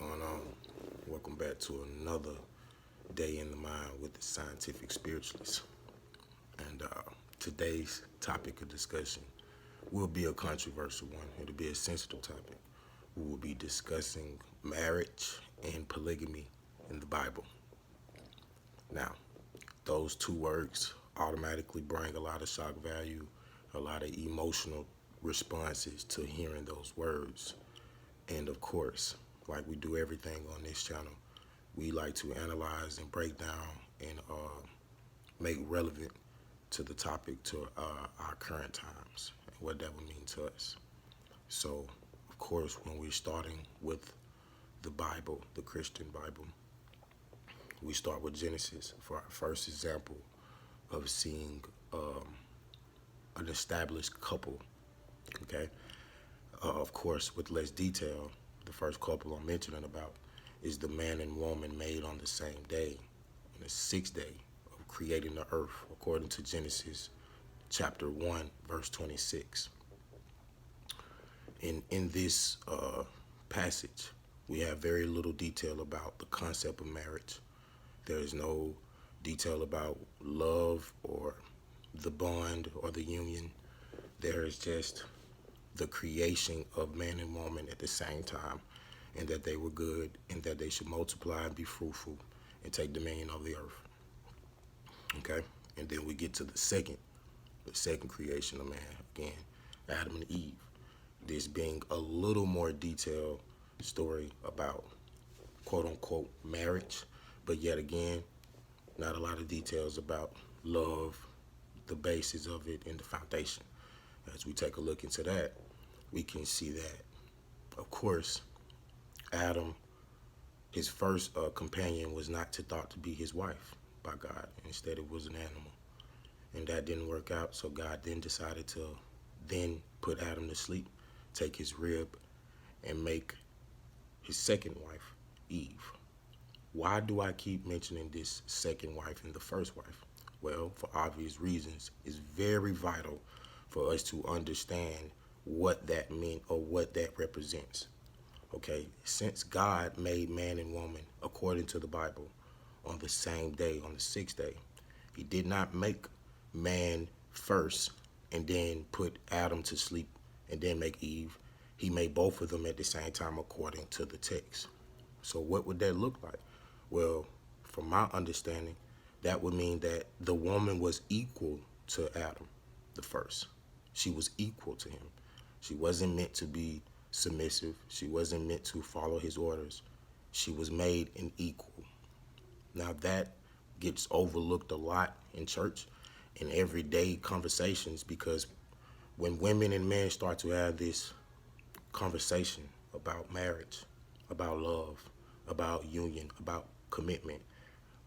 going on? Welcome back to another day in the mind with the scientific spiritualists. And today's topic of discussion will be a controversial one. It'll be a sensitive topic. We will be discussing marriage and polygamy in the Bible. Now, those two words automatically bring a lot of shock value, a lot of emotional responses to hearing those words. And of course, like we do everything on this channel, we like to analyze and break down and make relevant to the topic to our current times and what that would mean to us. So, of course, when we're starting with the Bible, the Christian Bible, we start with Genesis for our first example of seeing an established couple, okay? Of course, with less detail, the first couple I'm mentioning about is the man and woman made on the same day, on the sixth day of creating the earth, according to Genesis chapter 1, verse 26. In this passage, we have very little detail about the concept of marriage. There is no detail about love or the bond or the union. There is just the creation of man and woman at the same time, and that they were good, and that they should multiply and be fruitful and take dominion of the earth. Okay? And then we get to the second creation of man, again, Adam and Eve. This being a little more detailed story about quote unquote marriage, but yet again, not a lot of details about love, the basis of it, and the foundation. As we take a look into that, we can see that, of course, Adam, his first companion was not thought to be his wife by God. Instead, it was an animal. And that didn't work out, so God then decided to then put Adam to sleep, take his rib, and make his second wife, Eve. Why do I keep mentioning this second wife and the first wife? Well, for obvious reasons. It's very vital for us to understand what that means or what that represents. Okay, since God made man and woman, according to the Bible, on the same day, on the sixth day, he did not make man first and then put Adam to sleep and then make Eve. He made both of them at the same time according to the text. So what would that look like? Well, from my understanding, that would mean that the woman was equal to Adam, the first. She was equal to him. She wasn't meant to be submissive. She wasn't meant to follow his orders. She was made an equal. Now that gets overlooked a lot in church in everyday conversations, because when women and men start to have this conversation about marriage, about love, about union, about commitment,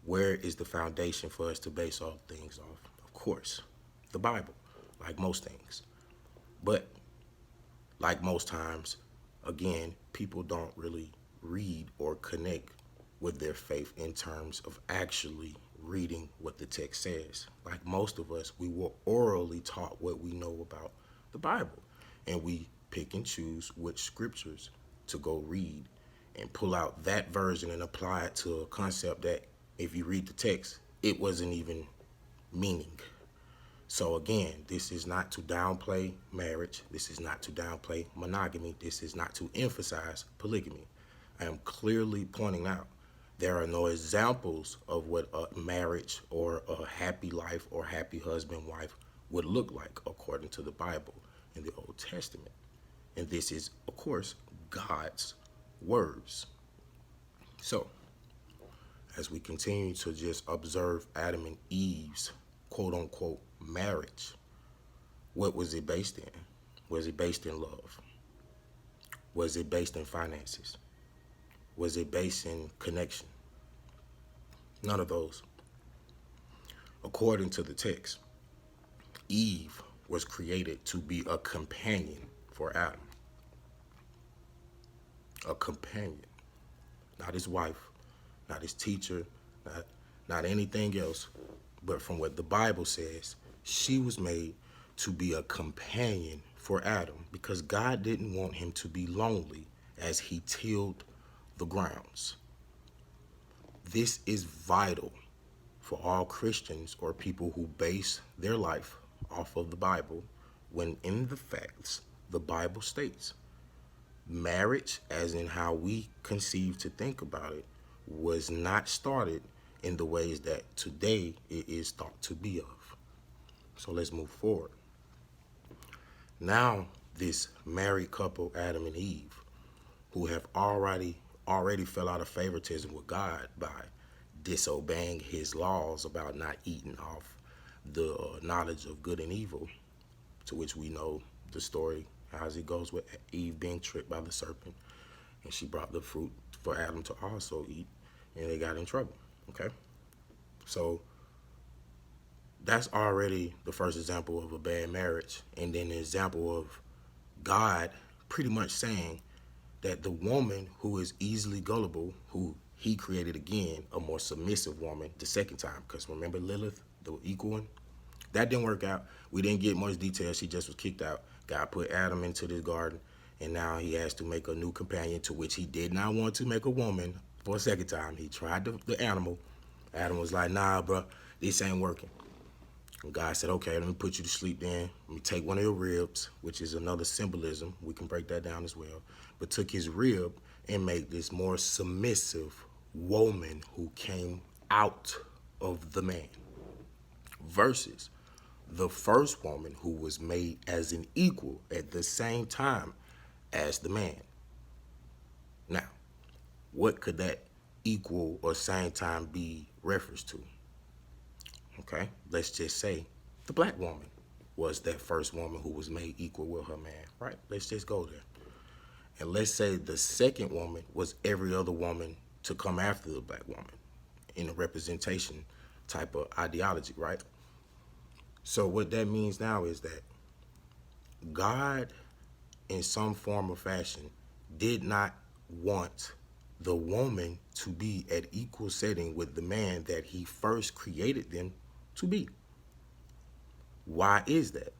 where is the foundation for us to base all things off? Of course, the Bible, like most things. But like most times, again, people don't really read or connect with their faith in terms of actually reading what the text says. Like most of us, we were orally taught what we know about the Bible, and we pick and choose which scriptures to go read and pull out that version and apply it to a concept that, if you read the text, it wasn't even meaning. So again, this is not to downplay marriage. This is not to downplay monogamy. This is not to emphasize polygamy. I am clearly pointing out there are no examples of what a marriage or a happy life or happy husband-wife would look like according to the Bible in the Old Testament. And this is, of course, God's words. So, as we continue to just observe Adam and Eve's quote-unquote marriage, what was it based in? Was it based in love? Was it based in finances? Was it based in connection? None of those. According to the text, Eve was created to be a companion for Adam. A companion. Not his wife, not his teacher, not anything else. But from what the Bible says, she was made to be a companion for Adam, because God didn't want him to be lonely as he tilled the grounds. This is vital for all Christians or people who base their life off of the Bible, when in the facts the Bible states marriage, as in how we conceive to think about it, was not started in the ways that today it is thought to be of. So let's move forward. Now, this married couple, Adam and Eve, who have already fell out of favoritism with God by disobeying his laws about not eating off the knowledge of good and evil, to which we know the story as it goes with Eve being tricked by the serpent, and she brought the fruit for Adam to also eat, and they got in trouble. Okay, so that's already the first example of a bad marriage, and then the example of God pretty much saying that the woman who is easily gullible, who he created again, a more submissive woman the second time, because remember Lilith, the equal one? That didn't work out. We didn't get much detail. She just was kicked out. God put Adam into this garden, and now he has to make a new companion, to which he did not want to make a woman for a second time. He tried the animal. Adam was like, nah, bro, this ain't working. And God said, okay, let me put you to sleep then. Let me take one of your ribs, which is another symbolism. We can break that down as well. But took his rib and made this more submissive woman who came out of the man, versus the first woman who was made as an equal at the same time as the man. Now, what could that equal or same time be referenced to? Okay, let's just say the black woman was that first woman who was made equal with her man, right? Let's just go there. And let's say the second woman was every other woman to come after the black woman in a representation type of ideology, right? So what that means now is that God, in some form or fashion, did not want the woman to be at equal setting with the man that he first created them to be. Why is that?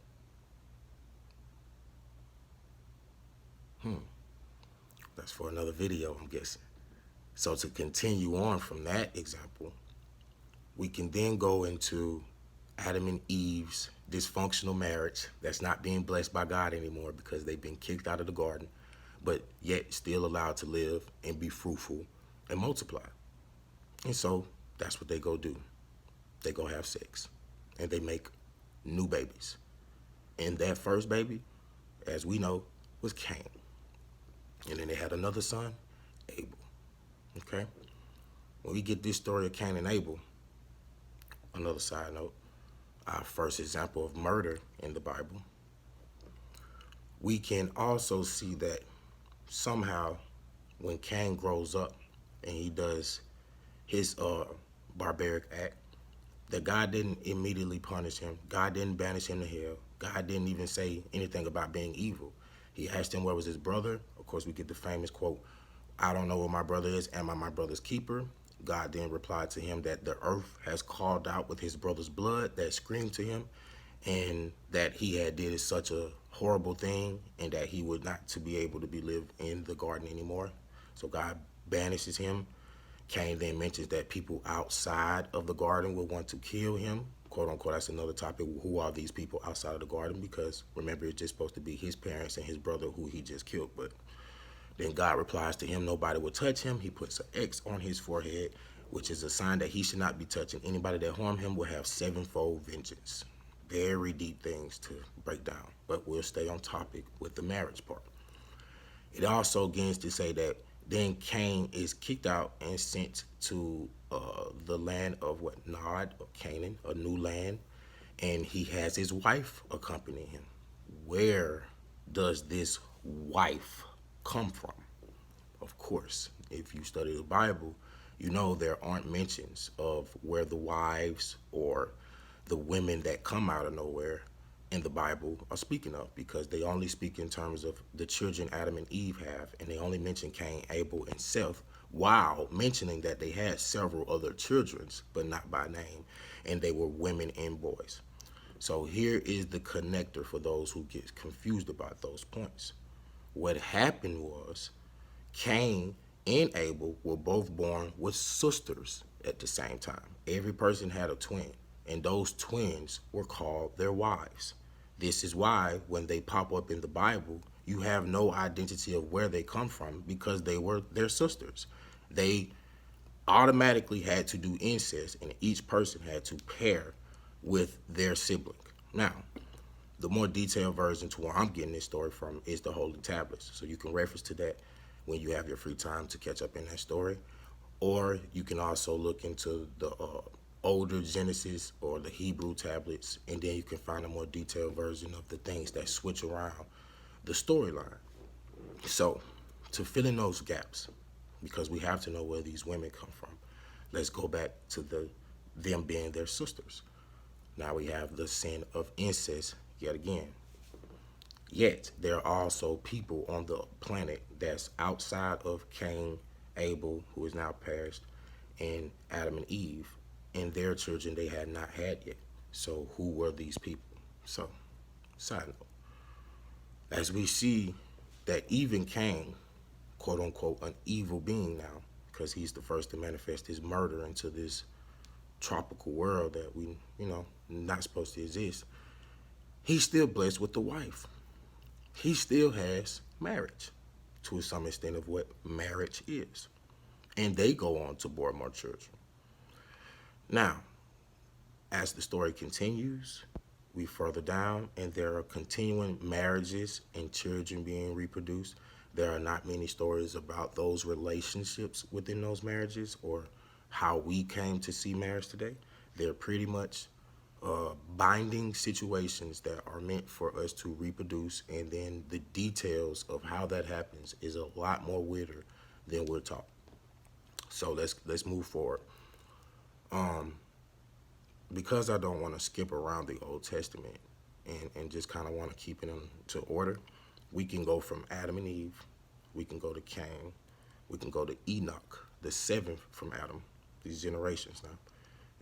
That's for another video, I'm guessing. So to continue on from that example, we can then go into Adam and Eve's dysfunctional marriage that's not being blessed by God anymore because they've been kicked out of the garden, but yet still allowed to live and be fruitful and multiply. And so that's what they go do. They go have sex and they make new babies. And that first baby, as we know, was Cain. And then they had another son, Abel. Okay? When we get this story of Cain and Abel, another side note, our first example of murder in the Bible, we can also see that somehow when Cain grows up and he does his barbaric act, that God didn't immediately punish him. God didn't banish him to hell. God didn't even say anything about being evil. He asked him where was his brother. Of course, we get the famous quote, I don't know where my brother is. Am I my brother's keeper? God then replied to him that the earth has called out with his brother's blood that screamed to him, and that he had did such a horrible thing, and that he would not to be able to be lived in the garden anymore. So God banishes him. Cain then mentions that people outside of the garden will want to kill him, quote unquote. That's another topic. Who are these people outside of the garden? Because remember, it's just supposed to be his parents and his brother who he just killed. But then God replies to him, nobody will touch him. He puts an X on his forehead, which is a sign that he should not be touching. Anybody that harm him will have sevenfold vengeance. Very deep things to break down, but we'll stay on topic with the marriage part. It also begins to say that then Cain is kicked out and sent to the land of Nod or Canaan, a new land, and he has his wife accompany him. Where does this wife come from? Of course, if you study the Bible, you know there aren't mentions of where the wives or the women that come out of nowhere in the Bible are speaking of, because they only speak in terms of the children Adam and Eve have, and they only mention Cain, Abel, and Seth, while mentioning that they had several other children, but not by name, and they were women and boys. So here is the connector for those who get confused about those points. What happened was Cain and Abel were both born with sisters at the same time. Every person had a twin, and those twins were called their wives. This is why when they pop up in the Bible, you have no identity of where they come from because they were their sisters. They automatically had to do incest, and each person had to pair with their sibling. Now, the more detailed version to where I'm getting this story from is the Holy Tablets. So you can reference to that when you have your free time to catch up in that story. Or you can also look into the older Genesis or the Hebrew tablets, and then you can find a more detailed version of the things that switch around the storyline. So to fill in those gaps, because we have to know where these women come from, let's go back to them being their sisters. Now we have the sin of incest yet again. Yet there are also people on the planet that's outside of Cain, Abel, who is now perished, and Adam and Eve, and their children they had not had yet. So who were these people? So, side note, as we see that even Cain, quote unquote, an evil being now, because he's the first to manifest his murder into this tropical world that we, not supposed to exist, he's still blessed with the wife. He still has marriage to some extent of what marriage is. And they go on to bear more children. Now, as the story continues, we further down and there are continuing marriages and children being reproduced. There are not many stories about those relationships within those marriages or how we came to see marriage today. They're pretty much binding situations that are meant for us to reproduce, and then the details of how that happens is a lot more weirder than we're taught. So let's move forward. Because I don't want to skip around the Old Testament and just kind of want to keep it into order, we can go from Adam and Eve, we can go to Cain, we can go to Enoch, the seventh from Adam, these generations now.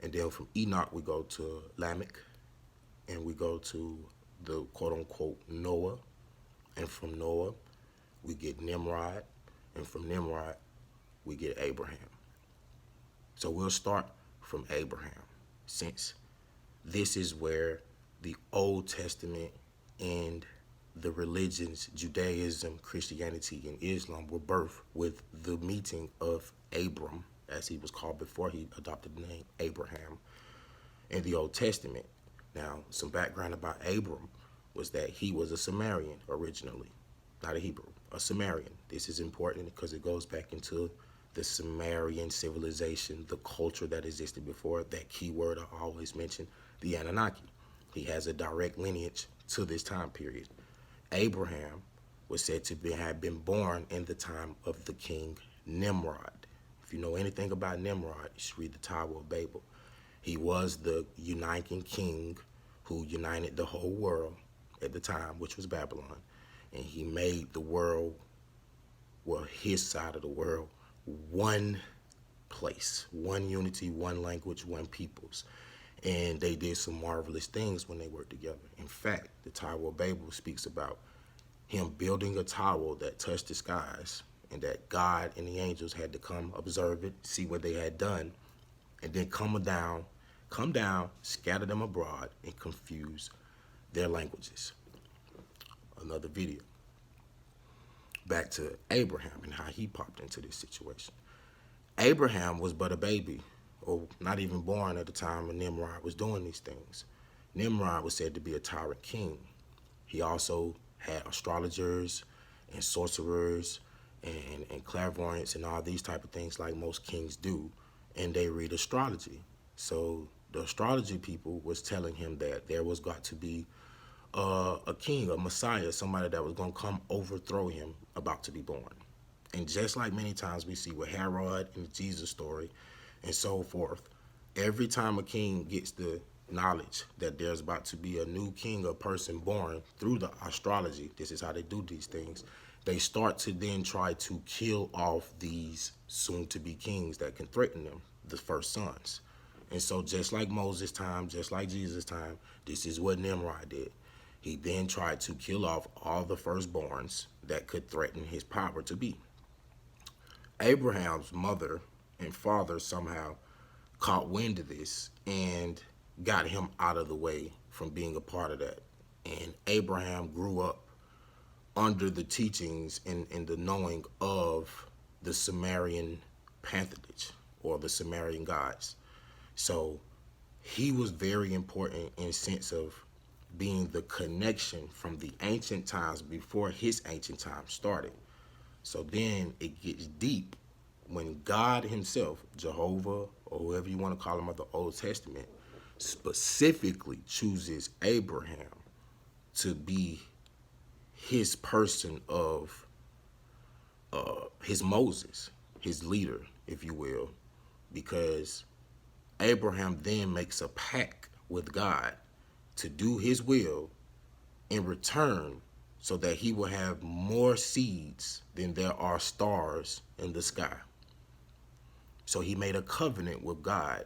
And then from Enoch, we go to Lamech, and we go to the quote-unquote Noah. And from Noah, we get Nimrod. And from Nimrod, we get Abraham. So we'll start from Abraham, since this is where the Old Testament and the religions, Judaism, Christianity, and Islam were birthed with the meeting of Abram, as he was called before he adopted the name Abraham, in the Old Testament. Now, some background about Abram was that he was a Sumerian originally, not a Hebrew, a Sumerian. This is important because it goes back into the Sumerian civilization, the culture that existed before, that key word I always mention, the Anunnaki. He has a direct lineage to this time period. Abraham was said to have been born in the time of the king Nimrod. If you know anything about Nimrod, you should read the Tower of Babel. He was the uniting king who united the whole world at the time, which was Babylon. And he made the world, well, his side of the world, one place, one unity, one language, one peoples. And they did some marvelous things when they worked together. In fact, the Tower of Babel speaks about him building a tower that touched the skies, and that God and the angels had to come observe it, see what they had done, and then come down, scatter them abroad, and confuse their languages. Another video. Back to Abraham and how he popped into this situation. Abraham was but a baby, or not even born at the time when Nimrod was doing these things. Nimrod was said to be a tyrant king. He also had astrologers and sorcerers and clairvoyants and all these type of things like most kings do, and they read astrology. So the astrology people was telling him that there was got to be a king, a messiah, somebody that was going to come overthrow him, about to be born. And just like many times we see with Herod and the Jesus story and so forth, every time a king gets the knowledge that there's about to be a new king or person born through the astrology, this is how they do these things, they start to then try to kill off these soon-to-be kings that can threaten them, the first sons. And so just like Moses' time, just like Jesus' time, this is what Nimrod did. He then tried to kill off all the firstborns that could threaten his power to be. Abraham's mother and father somehow caught wind of this and got him out of the way from being a part of that. And Abraham grew up under the teachings and the knowing of the Sumerian patronage or the Sumerian gods. So he was very important in the sense of being the connection from the ancient times before his ancient times started. So then it gets deep when God himself, Jehovah, or whoever you want to call him of the Old Testament, specifically chooses Abraham to be his person of his Moses, his leader, if you will, because Abraham then makes a pact with God to do his will in return so that he will have more seeds than there are stars in the sky. So he made a covenant with God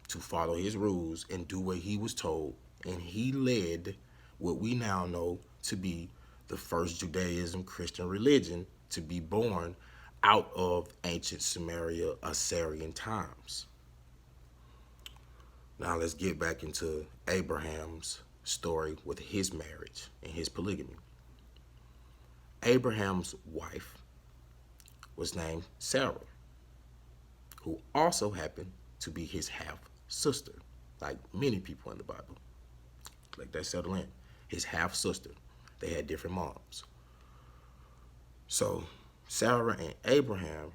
to follow his rules and do what he was told. And he led what we now know to be the first Judaism Christian religion to be born out of ancient Sumeria Assyrian times. Now let's get back into Abraham's story with his marriage and his polygamy. Abraham's wife was named Sarah, who also happened to be his half sister, like many people in the Bible. Like that settle in. His half sister. They had different moms. So Sarah and Abraham,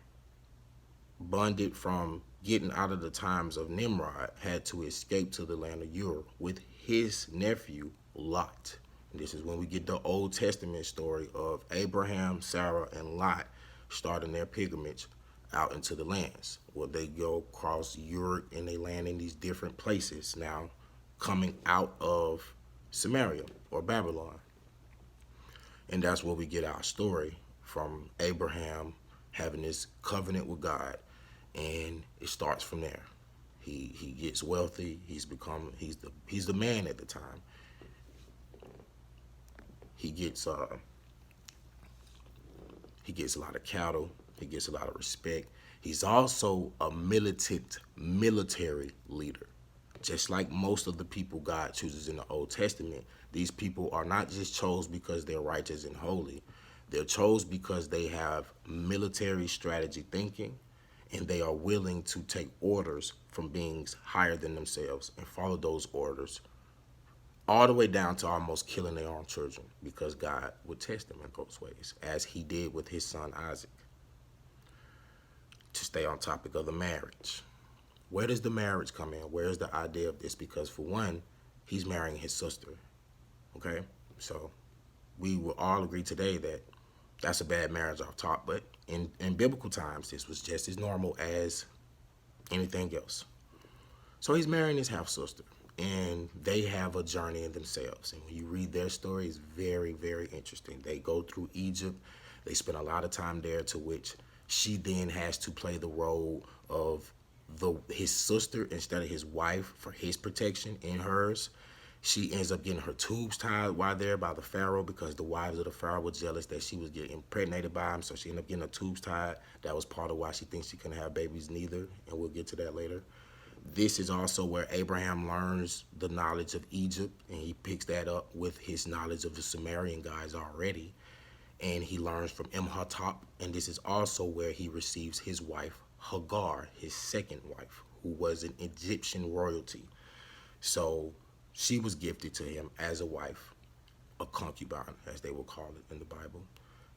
bonded from getting out of the times of Nimrod, had to escape to the land of Ur with his nephew Lot. And this is when we get the Old Testament story of Abraham, Sarah, and Lot starting their pilgrimage out into the lands. Well, they go across Europe and they land in these different places now, coming out of Samaria or Babylon. And that's where we get our story from Abraham having this covenant with God, and it starts from there. He gets wealthy. He's the man at the time. He gets a lot of cattle. He gets a lot of respect. He's also a militant military leader. Just like most of the people God chooses in the Old Testament, these people are not just chose because they're righteous and holy. They're chose because they have military strategy thinking, and they are willing to take orders from beings higher than themselves and follow those orders all the way down to almost killing their own children, because God would test them in those ways, as he did with his son Isaac. To stay on topic of the marriage, where does the marriage come in? Where is the idea of this? Because for one, he's marrying his sister. Okay, so we will all agree today that that's a bad marriage off top, but in biblical times, this was just as normal as anything else. So he's marrying his half sister, and they have a journey in themselves. And when you read their story, it's very, very interesting. They go through Egypt. They spend a lot of time there, to which she then has to play the role of his sister instead of his wife for his protection and hers. She ends up getting her tubes tied while there by the Pharaoh, because the wives of the Pharaoh were jealous that she was getting impregnated by him. So she ended up getting her tubes tied. That was part of why she thinks she couldn't have babies neither, and we'll get to that later. This is also where Abraham learns the knowledge of Egypt, and he picks that up with his knowledge of the Sumerian guys already. And he learns from Imhotep, and this is also where he receives his wife, Hagar, his second wife, who was an Egyptian royalty. So she was gifted to him as a wife, a concubine, as they will call it in the Bible.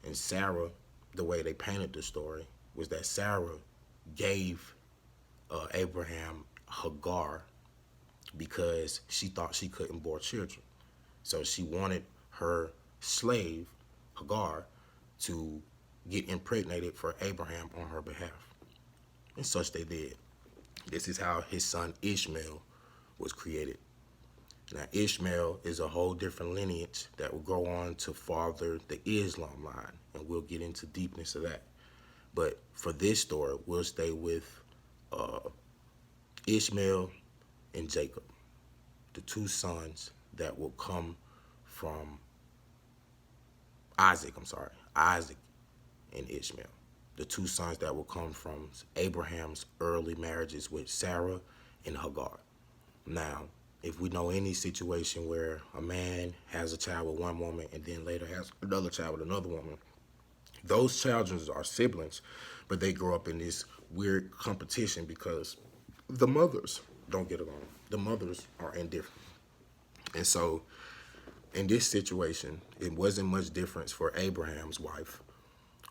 And Sarah, the way they painted the story, was that Sarah gave Abraham Hagar because she thought she couldn't bear children. So she wanted her slave, Hagar, to get impregnated for Abraham on her behalf. And such they did. This is how his son Ishmael was created. Now, Ishmael is a whole different lineage that will go on to father the Islam line, and we'll get into deepness of that. But for this story, we'll stay with Ishmael and Jacob, the two sons that will come from Isaac and Ishmael. the two sons that will come from Abraham's early marriages with Sarah and Hagar. Now, if we know any situation where a man has a child with one woman and then later has another child with another woman, those children are siblings, but they grow up in this weird competition because the mothers don't get along. The mothers are indifferent. And so in this situation, it wasn't much difference for Abraham's wife,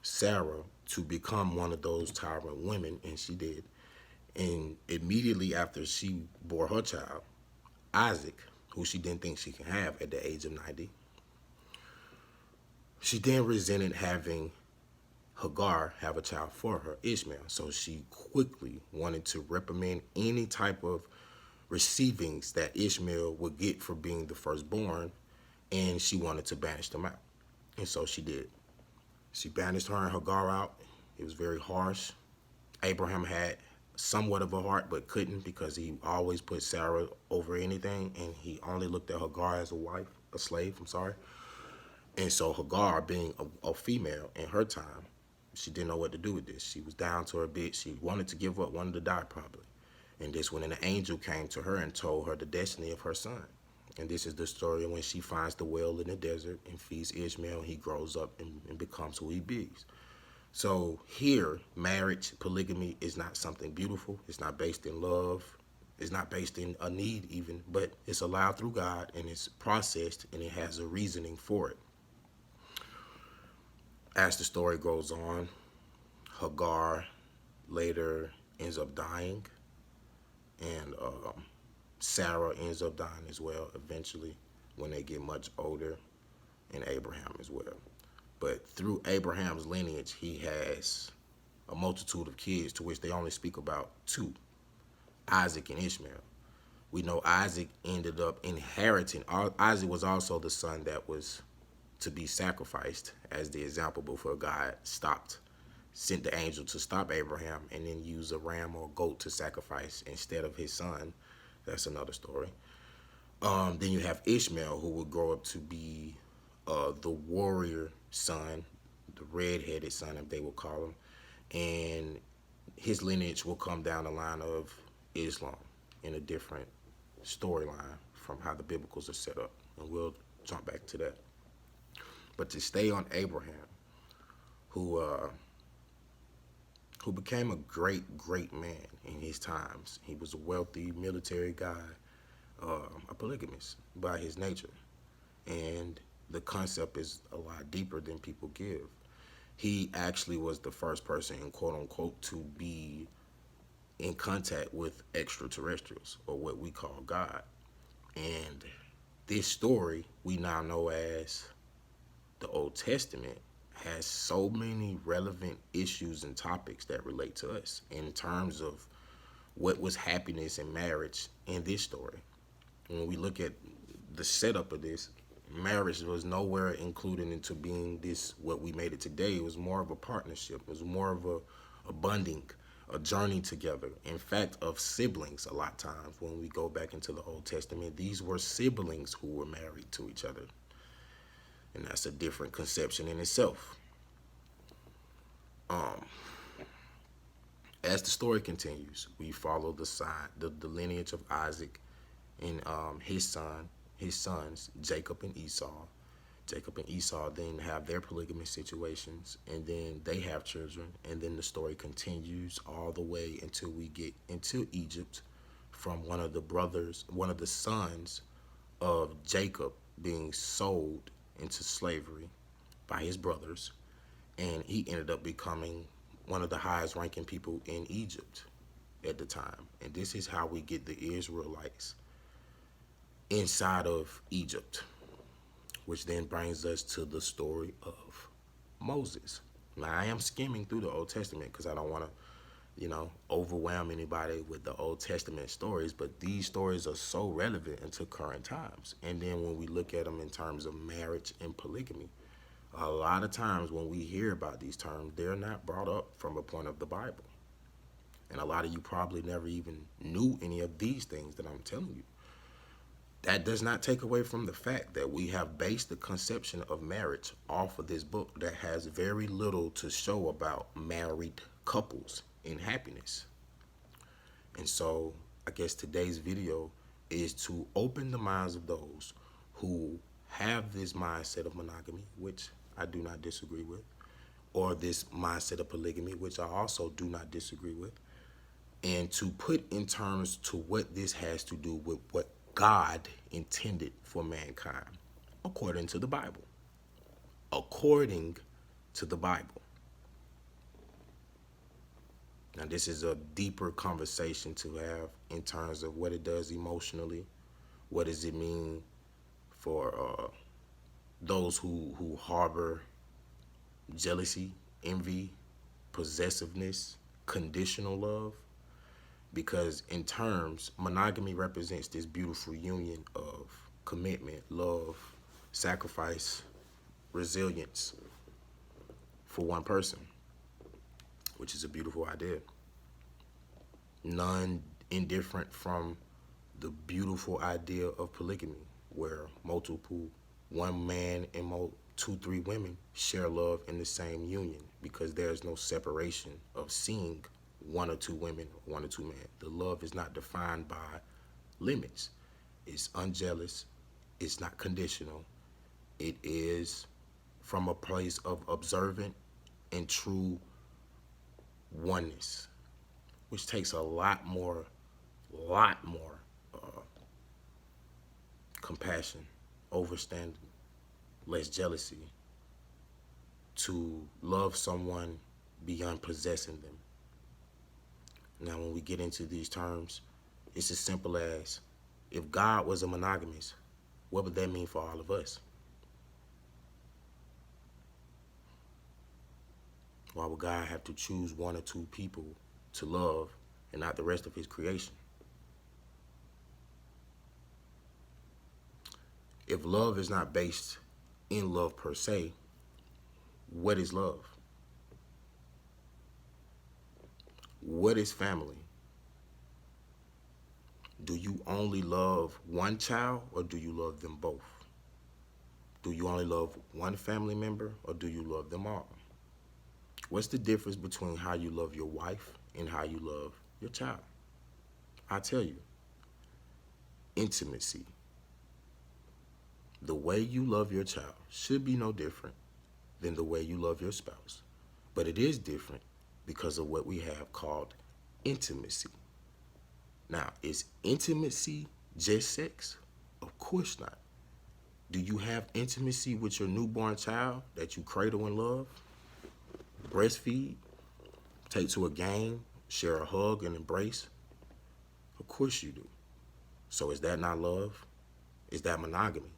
Sarah, to become one of those tyrant women, and she did. And immediately after she bore her child, Isaac, who she didn't think she could have at the age of 90, she then resented having Hagar have a child for her, Ishmael. So she quickly wanted to reprimand any type of receivings that Ishmael would get for being the firstborn, and she wanted to banish them out. And so she did. She banished her and Hagar out. It was very harsh. Abraham had somewhat of a heart, but couldn't because he always put Sarah over anything, and he only looked at Hagar as a wife, a slave, I'm sorry. And so Hagar, being a female in her time, she didn't know what to do with this. She was down to her bit. She wanted to give up, wanted to die probably. And this when an angel came to her and told her the destiny of her son. And this is the story when she finds the well in the desert and feeds Ishmael, and he grows up and becomes who he be. So here, marriage, polygamy is not something beautiful. It's not based in love. It's not based in a need even, but it's allowed through God, and it's processed, and it has a reasoning for it. As the story goes on, Hagar later ends up dying, and Sarah ends up dying as well eventually when they get much older, and Abraham as well. But through Abraham's lineage, he has a multitude of kids, to which they only speak about two, Isaac and Ishmael. We know Isaac ended up inheriting. Isaac was also the son that was to be sacrificed as the example before God sent the angel to stop Abraham and then use a ram or goat to sacrifice instead of his son. That's another story. Then you have Ishmael, who would grow up to be the warrior son, the red-headed son, if they would call him. And his lineage will come down the line of Islam in a different storyline from how the biblicals are set up. And we'll jump back to that. But to stay on Abraham, who became a great man in his times. He was a wealthy military guy, a polygamist by his nature. And the concept is a lot deeper than people give. He actually was the first person, quote unquote, to be in contact with extraterrestrials, or what we call God. And this story we now know as the Old Testament has so many relevant issues and topics that relate to us in terms of what was happiness in marriage in this story. When we look at the setup of this, marriage was nowhere included into being this, what we made it today. It was more of a partnership. It was more of a bonding, a journey together. In fact, of siblings a lot of times when we go back into the Old Testament, these were siblings who were married to each other. And that's a different conception in itself. As the story continues, we follow the lineage of Isaac and his sons, Jacob and Esau. Jacob and Esau then have their polygamous situations, and then they have children, and then the story continues all the way until we get into Egypt, from one of the sons of Jacob being sold into slavery by his brothers, and he ended up becoming one of the highest ranking people in Egypt at the time. And this is how we get the Israelites inside of Egypt, which then brings us to the story of Moses. Now, I am skimming through the Old Testament because I don't want to, overwhelm anybody with the Old Testament stories, but these stories are so relevant into current times. And then when we look at them in terms of marriage and polygamy, a lot of times when we hear about these terms, they're not brought up from a point of the Bible. And a lot of you probably never even knew any of these things that I'm telling you. That does not take away from the fact that we have based the conception of marriage off of this book that has very little to show about married couples in happiness. And so I guess today's video is to open the minds of those who have this mindset of monogamy, which I do not disagree with, or this mindset of polygamy, which I also do not disagree with, and to put in terms to what this has to do with what God intended for mankind, according to the Bible. According to the Bible. Now, this is a deeper conversation to have in terms of what it does emotionally. What does it mean for those who harbor jealousy, envy, possessiveness, conditional love? Because in terms, monogamy represents this beautiful union of commitment, love, sacrifice, resilience for one person, which is a beautiful idea. None indifferent from the beautiful idea of polygamy, where one man and 2-3 women share love in the same union, because there's no separation of seeing 1 or 2 women, 1 or 2 men. The love is not defined by limits. It's unjealous. It's not conditional. It is from a place of observant and true oneness, which takes a lot more compassion, overstanding, less jealousy, to love someone beyond possessing them. Now, when we get into these terms, it's as simple as, if God was a monogamist, what would that mean for all of us? Why would God have to choose 1 or 2 people to love and not the rest of his creation? If love is not based in love per se, what is love? What is family? Do you only love one child, or do you love them both? Do you only love one family member, or do you love them all? What's the difference between how you love your wife and how you love your child? I tell you, intimacy. The way you love your child should be no different than the way you love your spouse. But it is different because of what we have called intimacy. Now, is intimacy just sex? Of course not. Do you have intimacy with your newborn child that you cradle and love, breastfeed, take to a game, share a hug and embrace? Of course you do. So is that not love? Is that monogamy?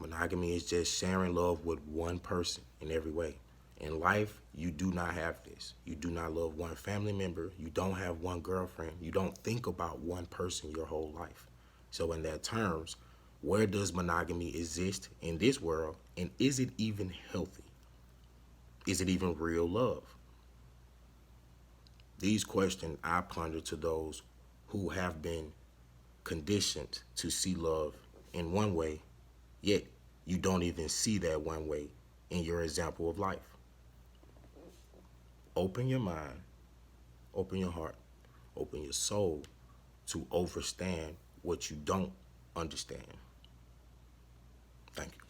Monogamy is just sharing love with one person in every way. In life, you do not have this. You do not love one family member. You don't have one girlfriend. You don't think about one person your whole life. So in that terms, where does monogamy exist in this world, and is it even healthy? Is it even real love? These questions I ponder to those who have been conditioned to see love in one way, yet you don't even see that one way in your example of life. Open your mind, open your heart, open your soul to understand what you don't understand. Thank you.